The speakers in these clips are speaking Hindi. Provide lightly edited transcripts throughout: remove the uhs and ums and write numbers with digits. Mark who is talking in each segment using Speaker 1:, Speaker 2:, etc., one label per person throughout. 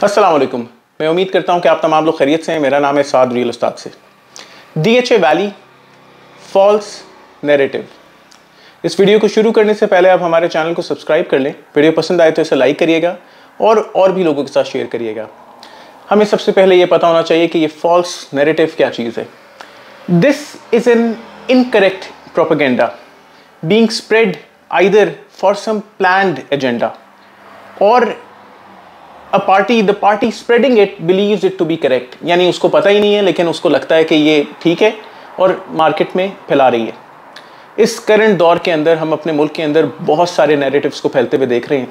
Speaker 1: अस्सलाम वालेकुम। मैं उम्मीद करता हूं कि आप तमाम लोग खैरियत से हैं। मेरा नाम है साद रियल उस्ताद से। DHA valley false narrative. इस वीडियो को शुरू करने से पहले आप हमारे चैनल को सब्सक्राइब कर लें। वीडियो पसंद आए तो इसे लाइक करिएगा और भी लोगों के साथ शेयर करिएगा। हमें सबसे पहले ये पता होना चाहिए कि ये फॉल्स नैरेटिव क्या चीज़ है। This is an incorrect propaganda being spread either for some planned agenda और the party spreading it believes it to be correct। यानी उसको पता ही नहीं है लेकिन उसको लगता है कि ये ठीक है और मार्केट में फैला रही है। इस करंट दौर के अंदर हम अपने मुल्क के अंदर बहुत सारे नैरेटिव्स को फैलते हुए देख रहे हैं,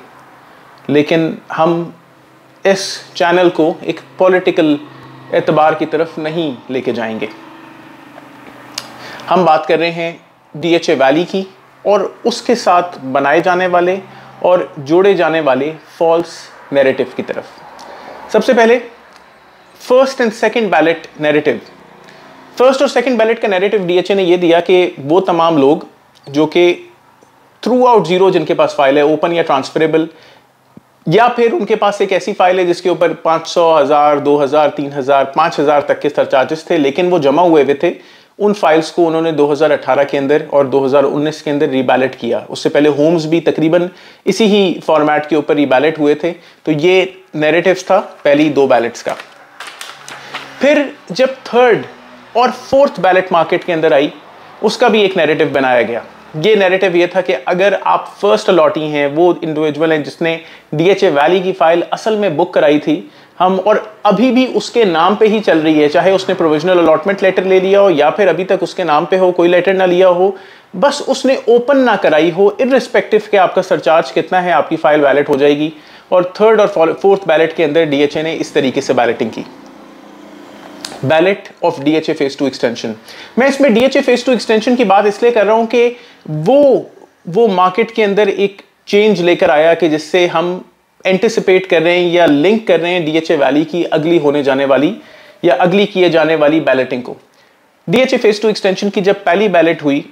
Speaker 1: लेकिन हम इस चैनल को एक पॉलिटिकल एतबार की तरफ नहीं लेके जाएंगे। हम बात कर रहे हैं DHA वैली की और उसके साथ बनाए जाने वाले और जोड़े जाने वाले फॉल्स नैरेटिव की तरफ। सबसे पहले first and second ballot narrative. First और सेकंड बैलेट का नैरेटिव DHA ने यह दिया कि वो तमाम लोग जो कि थ्रू आउट जीरो जिनके पास फाइल है, ओपन या ट्रांसफरेबल, या फिर उनके पास एक ऐसी फाइल है जिसके ऊपर 500, 1000, 2000, 3000, 5000 तक के सरचार्जेस थे, लेकिन वो जमा हुए थे। उन फाइल्स को उन्होंने 2018 के अंदर और 2019 के अंदर रीबैलेट किया। उससे पहले होम्स भी तकरीबन इसी ही फॉर्मेट के ऊपर रीबैलेट हुए थे। तो ये नैरेटिव्स था पहली दो बैलेट्स का। फिर जब थर्ड और फोर्थ बैलेट मार्केट के अंदर आई, उसका भी एक नैरेटिव बनाया गया। ये नैरेटिव ये था कि अगर आप फर्स्ट अलॉटी हैं, वो इंडिविजुअल हैं जिसने DHA वैली की फाइल असल में बुक कराई थी, हम और अभी भी उसके नाम पे ही चल रही है, चाहे उसने प्रोविजनल अलॉटमेंट लेटर ले लिया हो या फिर अभी तक उसके नाम पे हो, कोई लेटर ना लिया हो, बस उसने ओपन ना कराई हो, इररिस्पेक्टिव के आपका सरचार्ज कितना है, आपकी फाइल वैलिड हो जाएगी। और थर्ड और फोर्थ बैलेट के अंदर DHA ने इस तरीके से बैलेटिंग की। Ballad of DHA phase 2 extension. मैं इसमें DHA फेज 2 एक्सटेंशन की बात इसलिए कर रहा हूं कि वो मार्केट के अंदर एक चेंज लेकर आया कि जिससे हम एंटिसिपेट कर रहे हैं या लिंक कर रहे हैं DHA वैली की अगली होने जाने वाली या अगली किए जाने वाली बैलेटिंग को। DHA फेज 2 एक्सटेंशन की जब पहली बैलेट हुई,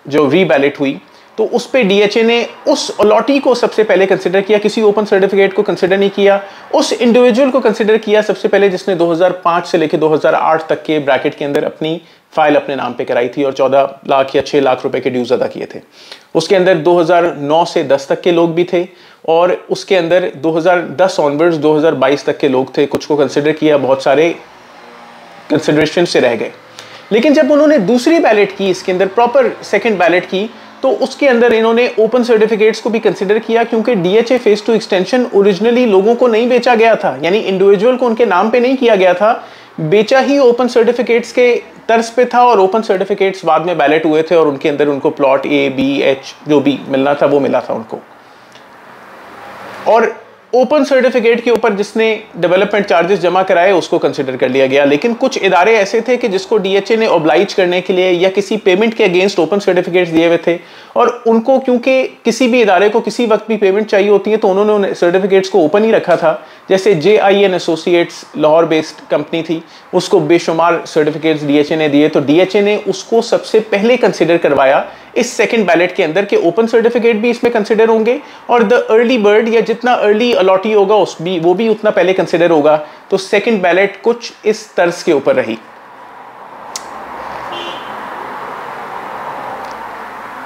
Speaker 1: जो रीबैलेट हुई, तो उस पे DHA ने उस अलॉटी को सबसे पहले कंसिडर किया, किसी ओपन सर्टिफिकेट को कंसिडर नहीं किया। उस इंडिविजुअल को कंसिडर किया सबसे पहले जिसने 2005 से लेकर 2008 तक के ब्रैकेट के अंदर अपनी फाइल अपने नाम पे कराई थी और 14 लाख या 6 लाख रुपए के ड्यूज अदा किए थे। उसके अंदर 2009 से 10 तक के लोग भी थे और उसके अंदर 2010 ऑनवर्ड्स 2022 तक के लोग थे। कुछ को कंसिडर किया, बहुत सारे कंसिडरेशन से रह गए। लेकिन जब उन्होंने दूसरी बैलेट की, इसके अंदर प्रॉपर सेकंड बैलेट की, तो उसके अंदर इन्होंने ओपन सर्टिफिकेट्स को भी कंसिडर किया, क्योंकि DHA फेज 2 एक्सटेंशन ओरिजिनली लोगों को नहीं बेचा गया था, यानी इंडिविजुअल को उनके नाम पे नहीं किया गया था, बेचा ही ओपन सर्टिफिकेट्स के तर्ज पे था। और ओपन सर्टिफिकेट्स बाद में बैलेट हुए थे और उनके अंदर उनको प्लॉट A, B, H जो भी मिलना था वो मिला था उनको। और ओपन सर्टिफिकेट के ऊपर जिसने डेवलपमेंट चार्जेस जमा कराए उसको कंसिडर कर लिया गया। लेकिन कुछ इदारे ऐसे थे कि जिसको DHA ने ऑब्लाइज करने के लिए या किसी पेमेंट के अगेंस्ट ओपन सर्टिफिकेट्स दिए हुए थे, और उनको क्योंकि किसी भी इदारे को किसी वक्त भी पेमेंट चाहिए होती है तो उन्होंने सर्टिफिकेट्स को ओपन ही रखा था। जैसे JIN associates Lahore based company थी, उसको बेशुमार सर्टिफिकेट्स DHA ने दिए, तो DHA ने उसको सबसे पहले कंसिडर करवाया इस सेकंड बैलेट के अंदर के ओपन सर्टिफिकेट भी इसमें कंसिडर होंगे और द अर्ली बर्ड या जितना अर्ली अलॉटी होगा वो भी उतना पहले कंसिडर होगा। तो सेकंड बैलेट कुछ इस तर्ज के ऊपर रही।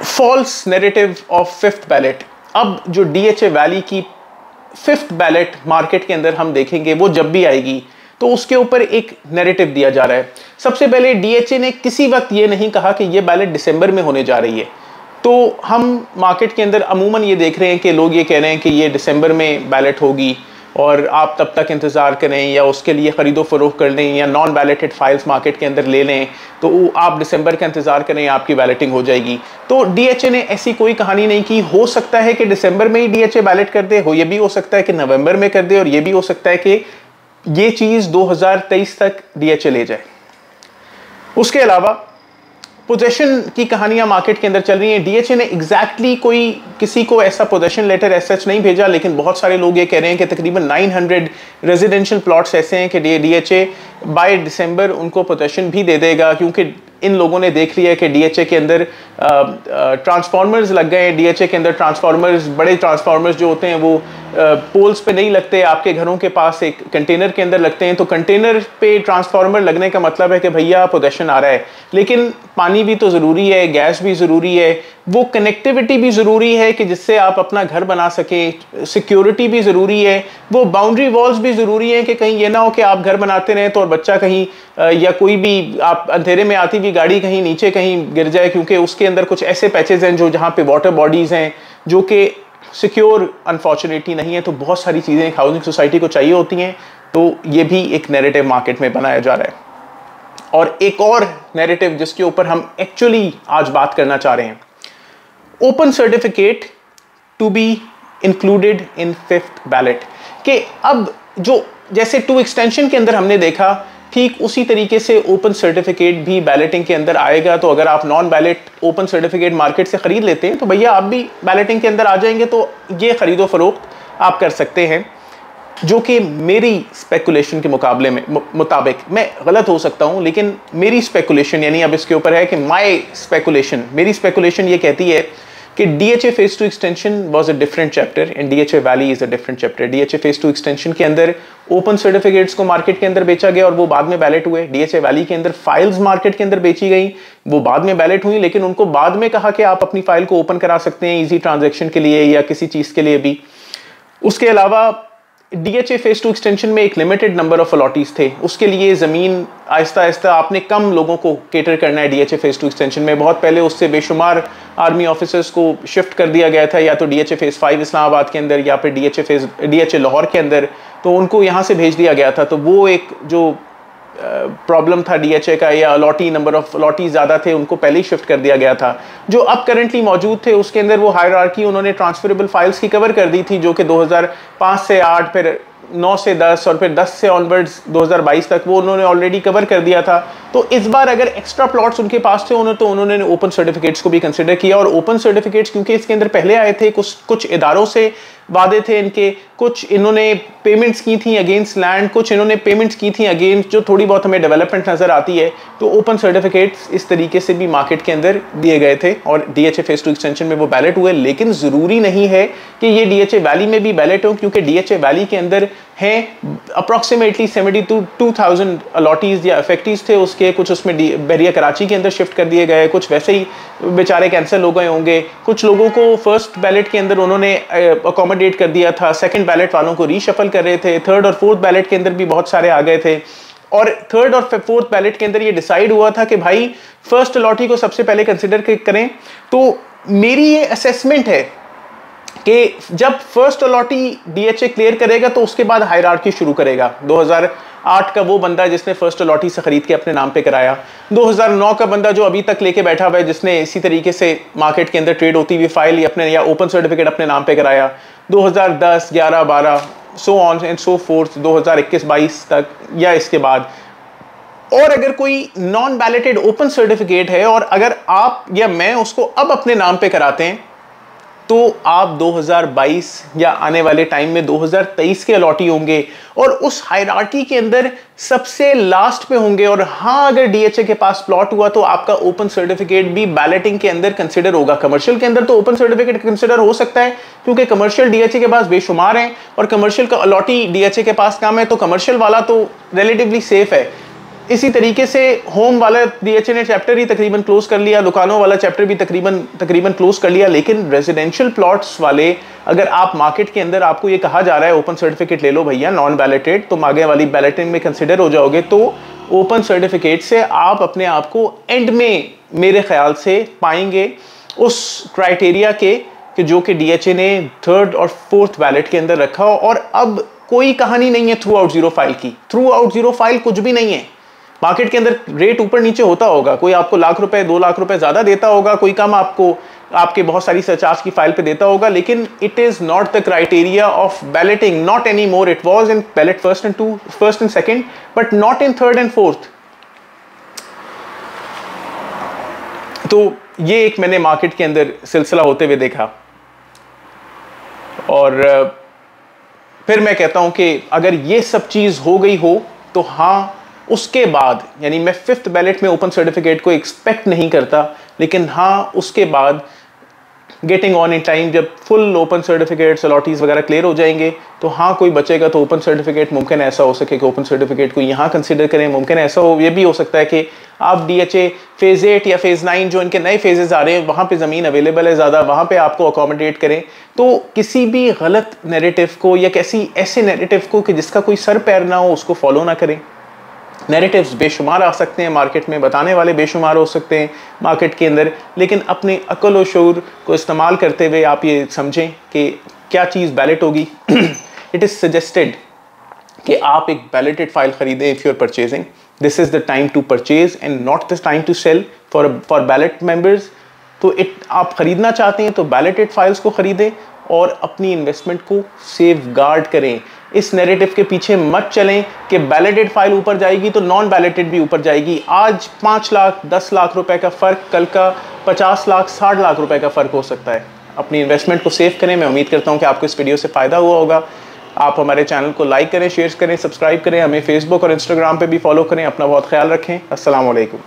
Speaker 1: False narrative of fifth ballot. अब जो DHA वैली की फिफ्थ बैलेट मार्केट के अंदर हम देखेंगे, वो जब भी आएगी तो उसके ऊपर एक नैरेटिव दिया जा रहा है। सबसे पहले DHA ने किसी वक्त ये नहीं कहा कि ये बैलेट दिसंबर में होने जा रही है। तो हम मार्केट के अंदर अमूमन ये देख रहे हैं कि लोग ये कह रहे हैं कि ये दिसंबर में बैलेट होगी और आप तब तक इंतज़ार करें या उसके लिए ख़रीदो फ़रोख्त कर लें या नॉन बैलेटेड फाइल्स मार्केट के अंदर ले लें, तो आप दिसंबर का इंतज़ार करें, आपकी बैलेटिंग हो जाएगी। तो DHA ने ऐसी कोई कहानी नहीं की। हो सकता है कि दिसंबर में ही DHA बैलेट कर दे, ये भी हो सकता है कि नवंबर में कर दे, और ये भी हो सकता है कि ये चीज़ 2023 तक DHA ले जाए। उसके अलावा पोजेशन की कहानियां मार्केट के अंदर चल रही हैं। DHA ने एग्जैक्टली कोई किसी को ऐसा पोजेशन लेटर ऐसा नहीं भेजा, लेकिन बहुत सारे लोग ये कह रहे हैं कि तकरीबन 900 रेजिडेंशियल प्लॉट्स ऐसे हैं कि DHA बाय दिसंबर उनको पोजेशन भी दे देगा, क्योंकि इन लोगों ने देख लिया कि डीएचए के अंदर ट्रांसफार्मर्स लग गए हैं, डीएचए के अंदर ट्रांसफार्मर्स, बड़े ट्रांसफार्मर्स जो होते हैं वो पोल्स पे नहीं लगते, आपके घरों के पास एक कंटेनर के अंदर लगते हैं। तो कंटेनर पे ट्रांसफार्मर लगने का मतलब है कि भैया पोजेशन आ रहा है, लेकिन पानी भी तो ज़रूरी है, गैस भी ज़रूरी है, वो कनेक्टिविटी भी ज़रूरी है कि जिससे आप अपना घर बना सकें, सिक्योरिटी भी ज़रूरी है, वो बाउंड्री वॉल्स भी ज़रूरी है कि कहीं ये ना हो कि आप घर बनाते रहें तो और बच्चा कहीं या कोई भी आप अंधेरे में आती हुई गाड़ी कहीं नीचे कहीं गिर जाए, क्योंकि उसके अंदर कुछ ऐसे पैचेज हैं जो जहाँ पे वाटर बॉडीज़ हैं जो कि सिक्योर अनफॉर्चुनेटली नहीं है। तो बहुत सारी चीज़ें एक हाउसिंग सोसाइटी को चाहिए होती हैं, तो ये भी एक नैरेटिव मार्केट में बनाया जा रहा है। और एक और नैरेटिव जिसके ऊपर हम एक्चुअली आज बात करना चाह रहे हैं, open certificate to be included in 5th ballot, कि अब जो जैसे 2 एक्सटेंशन के अंदर हमने देखा, ठीक उसी तरीके से ओपन सर्टिफिकेट भी बैलेटिंग के अंदर आएगा। तो अगर आप non ballot open certificate market से ख़रीद लेते हैं तो भैया आप भी बैलेटिंग के अंदर आ जाएंगे, तो ये ख़रीदो फरोख्त आप कर सकते हैं। जो कि मेरी स्पेकुलेशन के मुकाबले में मुताबिक, मैं गलत हो सकता हूं, लेकिन मेरी स्पेकुलेशन यानी अब इसके ऊपर है कि मेरी स्पेकुलेशन ये कहती है कि DHA Phase 2 extension was a different chapter and DHA Valley is a different chapter। DHA Phase 2 extension के अंदर ओपन सर्टिफिकेट्स को मार्केट के अंदर बेचा गया और वो बाद में बैलेट हुए। DHA Valley के अंदर फाइल्स मार्केट के अंदर बेची गई, वो बाद में बैलेट हुई, लेकिन उनको बाद में कहा कि आप अपनी फाइल को ओपन करा सकते हैं इजी ट्रांजैक्शन के लिए या किसी चीज़ के लिए भी। उसके अलावा DHA Phase 2 एक्सटेंशन में एक लिमिटेड नंबर ऑफ अलॉटीज थे, उसके लिए ज़मीन आहिस्ता आहिस्ता आपने कम लोगों को केटर करना है। DHA Phase 2 एक्सटेंशन में बहुत पहले उससे बेशुमार आर्मी ऑफिसर्स को शिफ्ट कर दिया गया था, या तो DHA Phase 5 इस्लामाबाद के अंदर या फिर DHA लाहौर के अंदर, तो उनको यहाँ से भेज दिया गया था। तो वो एक जो प्रॉब्लम था DHA का, या नंबर ऑफ अलॉटी ज़्यादा थे, उनको पहले ही शिफ्ट कर दिया गया था। जो अब करंटली मौजूद थे उसके अंदर वो हायरार्की उन्होंने ट्रांसफरेबल फाइल्स की कवर कर दी थी, जो कि 2005 से 8, फिर 9 से 10 और फिर 10 से ऑनवर्ड्स 2022 तक वो उन्होंने ऑलरेडी कवर कर दिया था। तो इस बार अगर एक्स्ट्रा प्लॉट्स उनके पास थे उन्होंने ओपन सर्टिफिकेट्स को भी कंसिडर किया। और ओपन सर्टिफिकेट्स क्योंकि इसके अंदर पहले आए थे, कुछ इदारों से वादे थे इनके, कुछ इन्होंने पेमेंट्स की थी अगेंस्ट लैंड, कुछ इन्होंने पेमेंट्स की थी अगेंस्ट जो थोड़ी बहुत हमें डेवलपमेंट नज़र आती है। तो ओपन सर्टिफिकेट्स इस तरीके से भी मार्केट के अंदर दिए गए थे और DHA Phase 2 एक्सटेंशन में वो बैलेट हुए। लेकिन ज़रूरी नहीं है कि ये DHA वैली में भी बैलेट हो, क्योंकि DHA वैली के अंदर हैं अप्रॉक्सीमेटली 72,000 अलॉटीज़ या इफेक्टिव्स थे उसके, कुछ उसमें बहरिया कराची के अंदर शिफ्ट कर दिए गए, कुछ वैसे ही बेचारे कैंसिल हो गए होंगे, कुछ लोगों को फर्स्ट बैलेट के अंदर उन्होंने अकोमोडेट कर दिया था, सेकंड बैलेट वालों को रीशफल कर रहे थे, थर्ड और फोर्थ बैलेट के अंदर भी बहुत सारे आ गए थे। और थर्ड और फोर्थ बैलेट के अंदर ये डिसाइड हुआ था कि भाई फर्स्ट अलॉटी को सबसे पहले कंसिडर करें। तो मेरी ये असेसमेंट है कि जब फर्स्ट अलॉटी DHA क्लियर करेगा तो उसके बाद हायरार्की शुरू करेगा। 2008 का वो बंदा जिसने फर्स्ट अलॉटी से खरीद के अपने नाम पे कराया, 2009 का बंदा जो अभी तक लेके बैठा हुआ है जिसने इसी तरीके से मार्केट के अंदर ट्रेड होती हुई फाइल अपने या ओपन सर्टिफिकेट अपने नाम पे कराया, 2010, 11, 12 so on and so fourth 2021-22 तक या इसके बाद। और अगर कोई नॉन बैलेटेड ओपन सर्टिफिकेट है और अगर आप या मैं उसको अब अपने नाम पे कराते हैं तो आप 2022 या आने वाले टाइम में 2023 के अलॉटी होंगे और उस हायरार्की के अंदर सबसे लास्ट पे होंगे। और हाँ, अगर DHA के पास प्लॉट हुआ तो आपका ओपन सर्टिफिकेट भी बैलेटिंग के अंदर कंसिडर होगा। कमर्शियल के अंदर तो ओपन सर्टिफिकेट कंसिडर हो सकता है क्योंकि कमर्शियल DHA के पास बेशुमार हैं और कमर्शियल का अलॉटी DHA के पास कम है, तो कमर्शियल वाला तो रिलेटिवली सेफ है। इसी तरीके से होम वाला DHA ने चैप्टर ही तकरीबन क्लोज कर लिया, दुकानों वाला चैप्टर भी तकरीबन क्लोज कर लिया। लेकिन रेजिडेंशियल प्लॉट्स वाले, अगर आप मार्केट के अंदर आपको ये कहा जा रहा है ओपन सर्टिफिकेट ले लो भैया नॉन बैलेटेड, तुम आगे वाली बैलेटिंग में कंसिडर हो जाओगे, तो ओपन सर्टिफिकेट से आप अपने आप को एंड में मेरे ख्याल से पाएंगे उस क्राइटेरिया के कि जो कि DHA ने थर्ड और फोर्थ बैलेट के अंदर रखा हो। और अब कोई कहानी नहीं है थ्रू आउट जीरो फाइल की, थ्रू आउट जीरो फाइल कुछ भी नहीं है। मार्केट के अंदर रेट ऊपर नीचे होता होगा, कोई आपको लाख रुपए 2 लाख रुपए ज्यादा देता होगा, कोई कम आपको आपके बहुत सारी सरचार्ज की फाइल पे देता होगा, लेकिन it is not the criteria of balloting, not any more. It was in ballot first and second but not in third and fourth. तो ये एक मैंने मार्केट के अंदर सिलसिला होते हुए देखा। और फिर मैं कहता हूं कि अगर ये सब चीज हो गई हो तो हाँ, उसके बाद, यानी मैं 5th बैलेट में ओपन सर्टिफिकेट को एक्सपेक्ट नहीं करता, लेकिन हाँ उसके बाद गेटिंग ऑन इन टाइम जब फुल ओपन सर्टिफिकेट्स अलॉटीज़ वगैरह क्लियर हो जाएंगे तो हाँ कोई बचेगा तो ओपन सर्टिफिकेट मुमकिन ऐसा हो सके कि ओपन सर्टिफिकेट को यहाँ कंसिडर करें। मुमकिन ऐसा हो, ये भी हो सकता है कि आप DHA फेज़ 8 या फेज़ 9 जो इनके नए फेजेस आ रहे हैं वहाँ पे ज़मीन अवेलेबल है ज़्यादा, वहाँ पे आपको अकोमोडेट करें। तो किसी भी गलत नैरेटिव को या किसी ऐसे नैरेटिव को कि जिसका कोई सर पैर ना हो उसको फॉलो ना करें। नैरेटिव्स बेशुमार आ सकते हैं मार्केट में, बताने वाले बेशुमार हो सकते हैं मार्केट के अंदर, लेकिन अपने अक्ल और शऊर को इस्तेमाल करते हुए आप ये समझें कि क्या चीज़ बैलेट होगी। इट इज़ सजेस्टेड कि आप एक बैलेटेड फाइल खरीदें if you are purchasing. This is the time to purchase and not the time to sell for ballot members. तो आप ख़रीदना चाहते हैं तो बैलेटेड फाइल्स को ख़रीदें और अपनी इन्वेस्टमेंट को सेफ गार्ड करें। इस नैरेटिव के पीछे मत चलें कि बैलेटेड फाइल ऊपर जाएगी तो नॉन बैलेटेड भी ऊपर जाएगी। आज 5 लाख 10 लाख रुपए का फ़र्क, कल का 50 लाख 60 लाख रुपए का फ़र्क हो सकता है। अपनी इन्वेस्टमेंट को सेव करें। मैं उम्मीद करता हूं कि आपको इस वीडियो से फ़ायदा हुआ होगा। आप हमारे चैनल को लाइक करें, शेयर करें, सब्सक्राइब करें, हमें फेसबुक और इंस्टाग्राम पर भी फॉलो करें। अपना बहुत ख्याल रखें। अस्सलाम वालेकुम।